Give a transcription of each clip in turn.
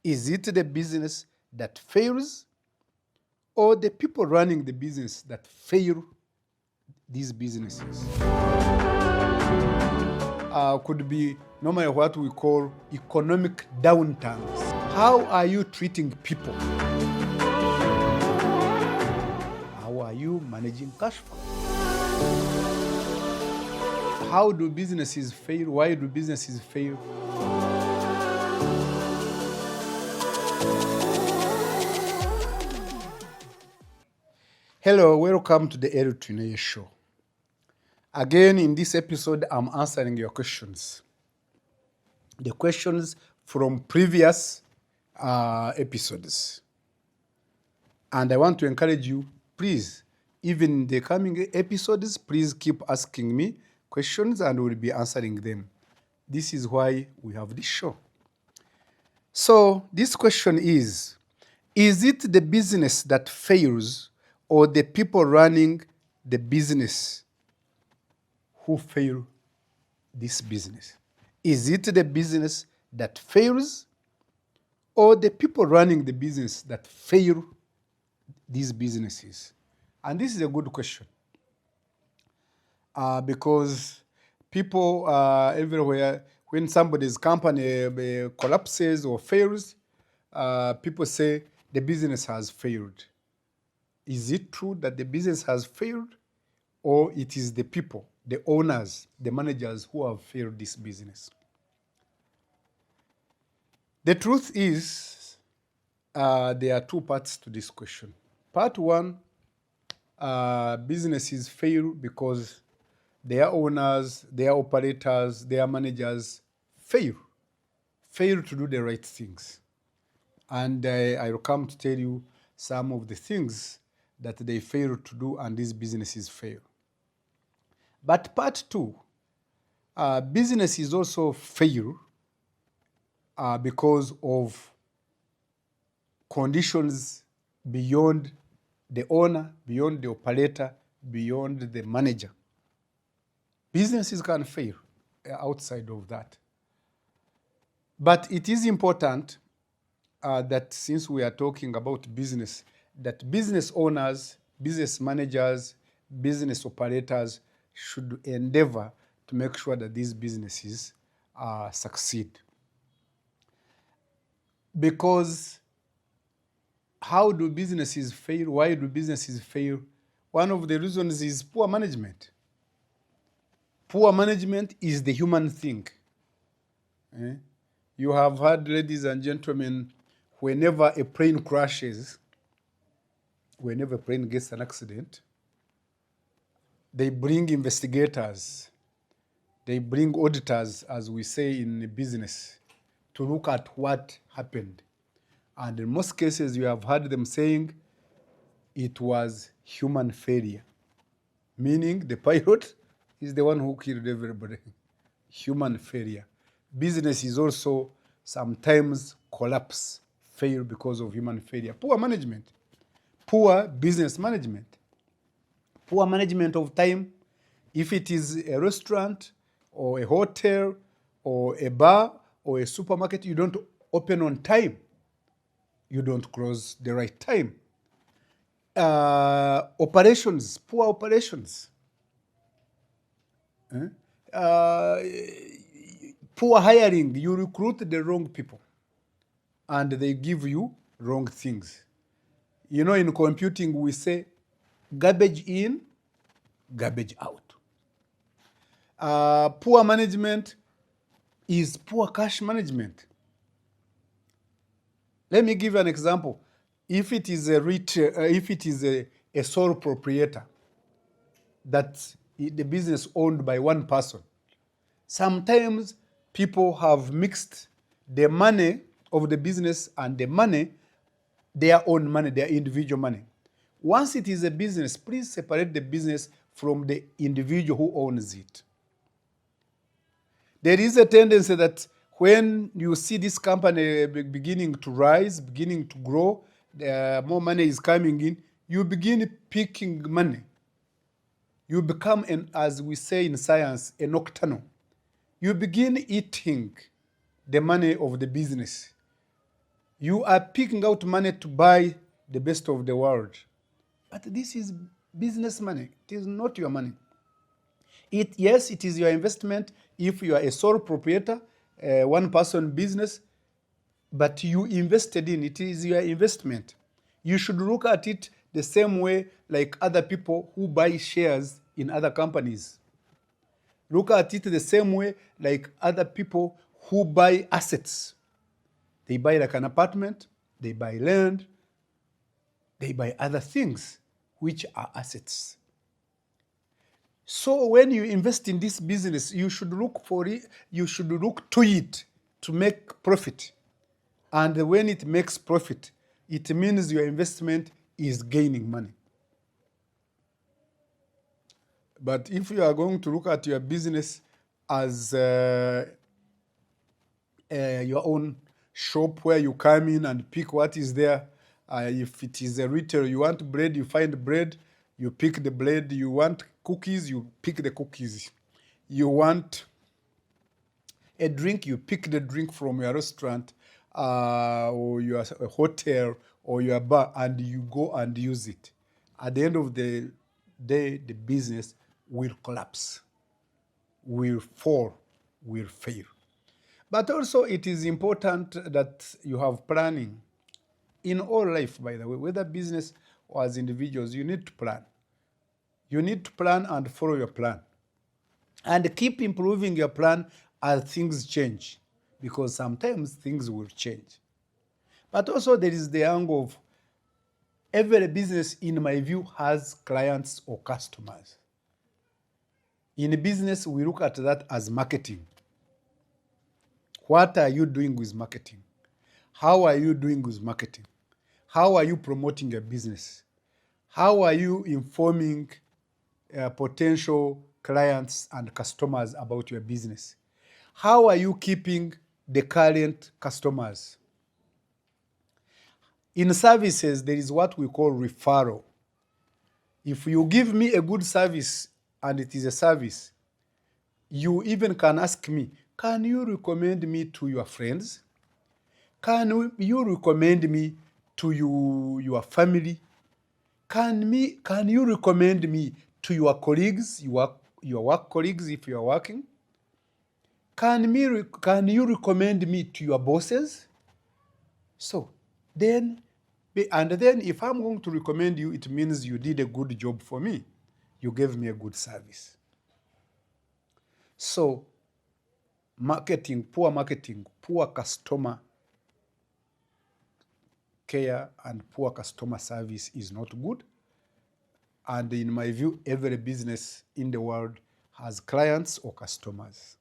Is it the business that fails or the people running the business that fail these businesses? Could be normally what we call economic downturns. How are you treating people? How are you managing cash flow? How do businesses fail? Why do businesses fail? Hello, welcome to the Elly Twineyo Show. Again, in this episode, I'm answering your questions. The questions from previous episodes. And I want to encourage you, please, even in the coming episodes, please keep asking me questions and we'll be answering them. This is why we have this show. So this question is it the business that fails or the people running the business who fail this business? Is it the business that fails or the people running the business that fail these businesses? And this is a good question because people everywhere, when somebody's company collapses or fails, people say the business has failed. Is it true that the business has failed or it is the people, the owners, the managers who have failed this business? The truth is there are two parts to this question. Part one, businesses fail because their owners, their operators, their managers fail to do the right things. And I will come to tell you some of the things that they fail to do and these businesses fail. But part two, businesses also fail because of conditions beyond the owner, beyond the operator, beyond the manager. Businesses can fail outside of that. But it is important that since we are talking about business, that business owners, business managers, business operators should endeavor to make sure that these businesses succeed. Because how do businesses fail? Why do businesses fail? One of the reasons is poor management. Poor management is the human thing. You have heard, ladies and gentlemen, whenever a plane crashes, whenever a plane gets an accident, they bring investigators, they bring auditors, as we say in business, to look at what happened. And in most cases, you have heard them saying it was human failure, meaning the pilot is the one who killed everybody. Human failure. Business is also sometimes collapse, fail because of human failure. Poor management. Poor business management. Poor management of time. If it is a restaurant or a hotel or a bar or a supermarket, you don't open on time. You don't close the right time. Operations, poor operations. Poor hiring, you recruit the wrong people and they give you wrong things. You know, in computing, we say garbage in, garbage out. Poor management is poor cash management. Let me give you an example. If it is a sole proprietor, that's the business owned by one person, sometimes people have mixed the money of the business and the money, their own money, their individual money. Once it is a business, please separate the business from the individual who owns it. There is a tendency that when you see this company beginning to rise, beginning to grow, more money is coming in, you begin picking money. You become, as we say in science, a nocturnal. You begin eating the money of the business. You are picking out money to buy the best of the world. But this is business money. It is not your money. Yes, it is your investment if you are a sole proprietor, one person business, but you invested in it. It is your investment. You should look at it the same way like other people who buy shares in other companies. Look at it the same way like other people who buy assets. They buy like an apartment, they buy land, they buy other things which are assets. So when you invest in this business, you should look for it, you should look to it to make profit. And when it makes profit, it means your investment is gaining money. But if you are going to look at your business as your own shop where you come in and pick what is there, if it is a retail, you want bread, you find bread, you pick the bread. You want cookies, you pick the cookies. You want a drink, you pick the drink from your restaurant or your hotel or your bar, and you go and use it. At the end of the day, the business will collapse, will fall, will fail. But also it is important that you have planning. In all life, by the way, whether business or as individuals, you need to plan. You need to plan and follow your plan. And keep improving your plan as things change, because sometimes things will change. But also there is the angle of every business, in my view, has clients or customers. In business, we look at that as marketing. What are you doing with marketing? How are you doing with marketing? How are you promoting your business? How are you informing potential clients and customers about your business? How are you keeping the current customers? In services, there is what we call referral. If you give me a good service and it is a service, you even can ask me, can you recommend me to your friends? Can you recommend me to your family? Can you recommend me to your colleagues, your work colleagues if you are working? Can you recommend me to your bosses? So then, and then if I'm going to recommend you, it means you did a good job for me. You gave me a good service. So marketing, poor customer care and poor customer service is not good. And in my view, every business in the world has clients or customers.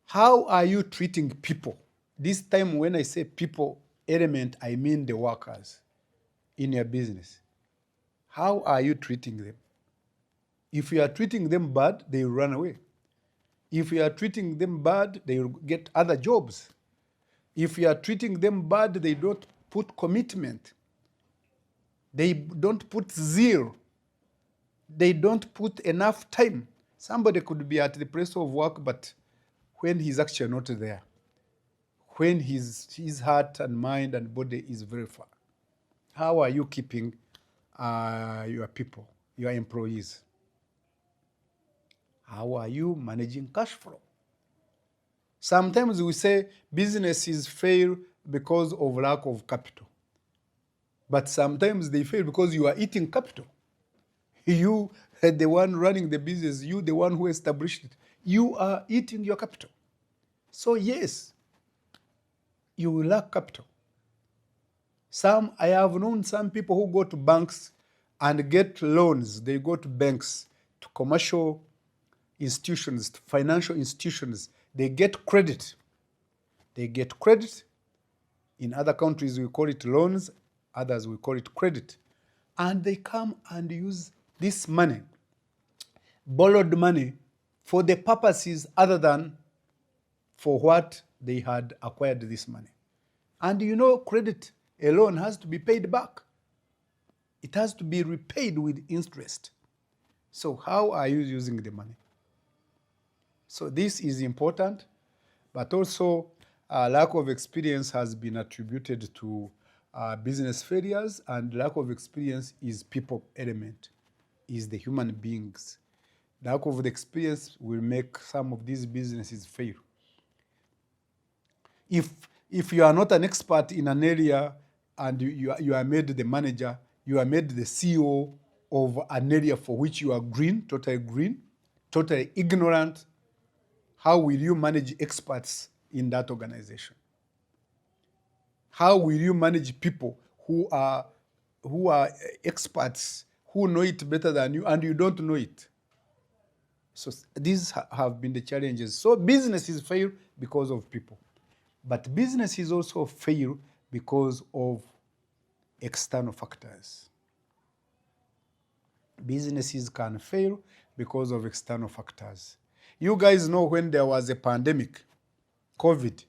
How are you treating people? This time when I say people element, I mean the workers in your business. How are you treating them? If you are treating them bad, they will run away. If you are treating them bad, they will get other jobs. If you are treating them bad, they don't put commitment. They don't put zeal. They don't put enough time. Somebody could be at the place of work, but when he's actually not there, when his heart and mind and body is very far. How are you keeping your people, your employees? How are you managing cash flow? Sometimes we say businesses fail because of lack of capital. But sometimes they fail because you are eating capital. You are the one running the business, you the one who established it. You are eating your capital. So yes, you will lack capital. I have known some people who go to banks and get loans. They go to banks, to commercial institutions, to financial institutions. They get credit. They get credit. In other countries, we call it loans. Others, we call it credit. And they come and use this money, borrowed money, for the purposes other than for what they had acquired this money. And you know, credit alone has to be paid back. It has to be repaid with interest. So how are you using the money? So this is important, but also lack of experience has been attributed to business failures, and lack of experience is people element, is the human beings. Lack of the experience will make some of these businesses fail. If you are not an expert in an area and you are made the manager, you are made the CEO of an area for which you are green, totally ignorant, how will you manage experts in that organization? How will you manage people who are experts, who know it better than you, and you don't know it? So these have been the challenges. So businesses fail because of people. But businesses also fail because of external factors. Businesses can fail because of external factors. You guys know when there was a pandemic, COVID,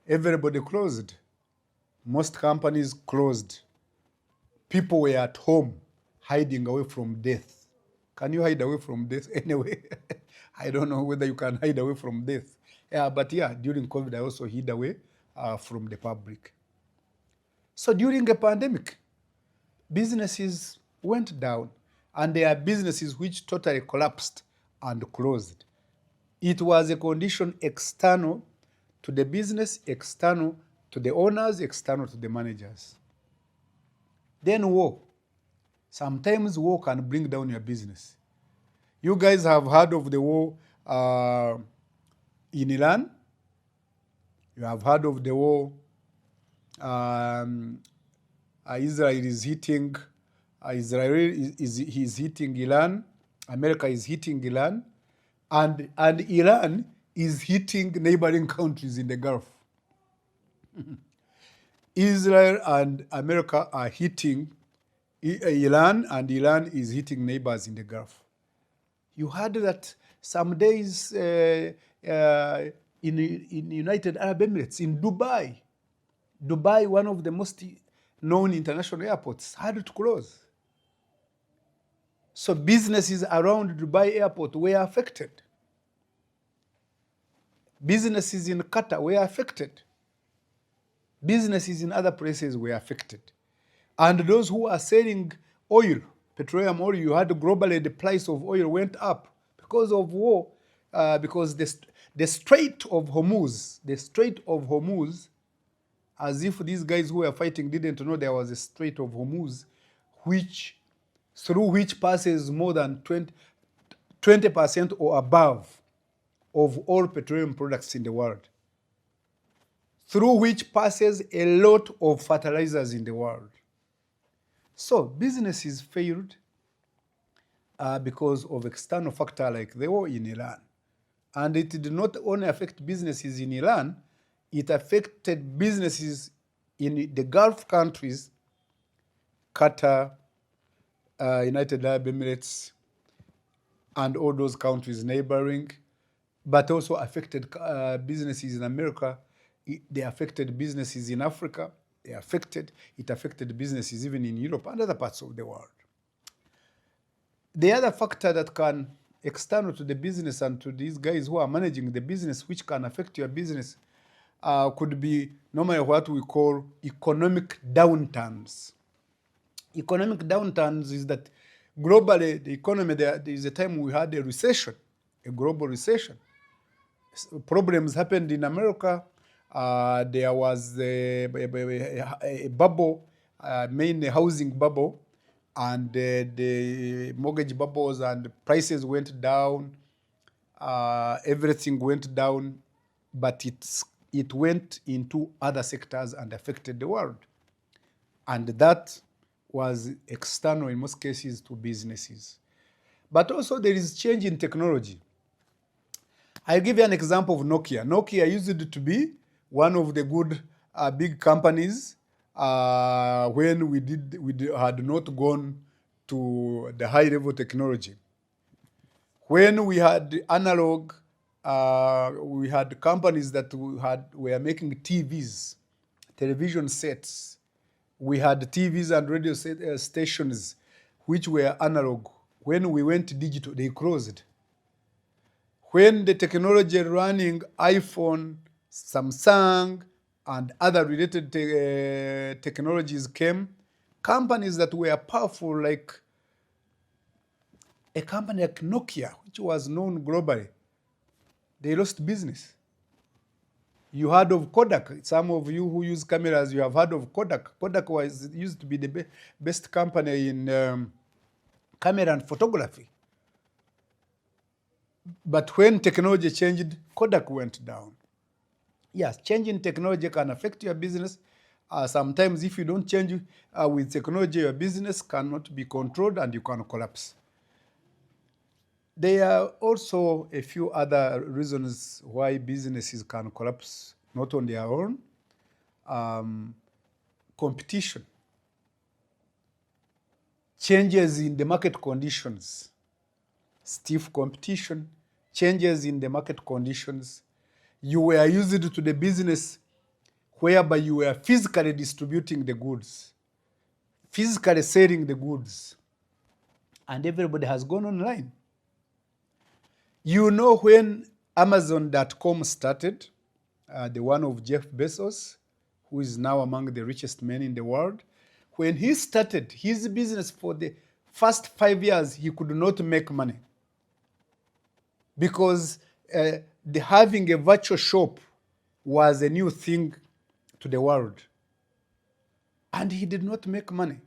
everybody closed. Most companies closed. People were at home hiding away from death. Can you hide away from death anyway? I don't know whether you can hide away from death. Yeah, but yeah, during COVID, I also hid away from the public. So during a pandemic, businesses went down, and there are businesses which totally collapsed and closed. It was a condition external to the business, external to the owners, external to the managers. Then war. Sometimes war can bring down your business. You guys have heard of the war in Iran. You have heard of the war. Israel is hitting. Is hitting Iran. America is hitting Iran, and Iran is hitting neighboring countries in the Gulf. Israel and America are hitting Iran, and Iran is hitting neighbors in the Gulf. You heard that some days in United Arab Emirates, in Dubai, one of the most known international airports, had to close. So businesses around Dubai airport were affected. Businesses in Qatar were affected. Businesses in other places were affected. And those who are selling oil, petroleum oil, you had globally the price of oil went up because of war, because the Strait of Hormuz, as if these guys who were fighting didn't know there was a Strait of Hormuz, through which passes more than 20% or above of all petroleum products in the world, through which passes a lot of fertilizers in the world. So businesses failed because of external factor like the war in Iran. And it did not only affect businesses in Iran, it affected businesses in the Gulf countries, Qatar, United Arab Emirates, and all those countries neighboring, but also affected businesses in America. They affected businesses in Africa. It affected businesses even in Europe and other parts of the world. The other factor that can, external to the business and to these guys who are managing the business, which can affect your business, could be normally what we call economic downturns. Economic downturns is that globally, the economy, there is a time we had a recession, a global recession. Problems happened in America. There was a bubble, mainly housing bubble, and the mortgage bubbles and prices went down. Everything went down, but it went into other sectors and affected the world. And that was external in most cases to businesses. But also there is change in technology. I'll give you an example of Nokia. Nokia used to be one of the good big companies when we had not gone to the high level technology. When we had analog, we had companies that were making TVs, television sets. We had TVs and radio stations which were analog. When we went digital, they closed. When the technology running iPhone Samsung, and other related technologies came, companies that were powerful, like a company like Nokia, which was known globally, they lost business. You heard of Kodak. Some of you who use cameras, you have heard of Kodak. Kodak used to be the best company in camera and photography. But when technology changed, Kodak went down. Yes, changing technology can affect your business. Sometimes if you don't change with technology, your business cannot be controlled and you can collapse. There are also a few other reasons why businesses can collapse, not on their own. Competition, changes in the market conditions, stiff competition, changes in the market conditions. You were used to the business whereby you were physically distributing the goods, physically selling the goods, and everybody has gone online. You know, when Amazon.com started, the one of Jeff Bezos, who is now among the richest men in the world, when he started his business for the first 5 years, he could not make money because having a virtual shop was a new thing to the world. And he did not make money.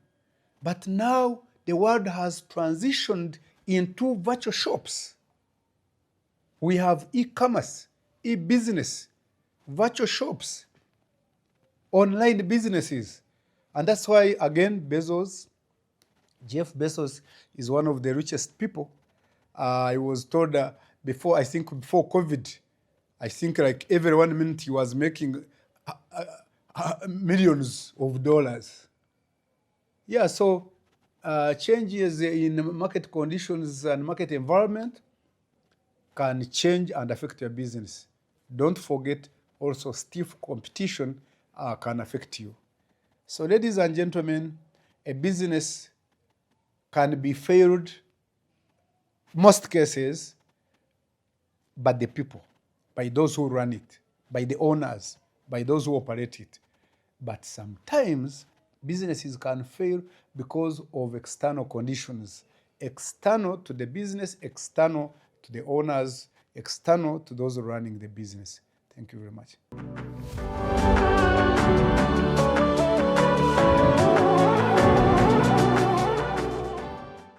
But now the world has transitioned into virtual shops. We have e-commerce, e-business, virtual shops, online businesses. And that's why, again, Jeff Bezos is one of the richest people. I was told before COVID, I think like every 1 minute he was making millions of dollars. Yeah, so changes in market conditions and market environment can change and affect your business. Don't forget also stiff competition can affect you. So ladies and gentlemen, a business can be failed, most cases, by the people, by those who run it, by the owners, by those who operate it. But sometimes businesses can fail because of external conditions, external to the business, external to the owners, external to those running the business. Thank you very much.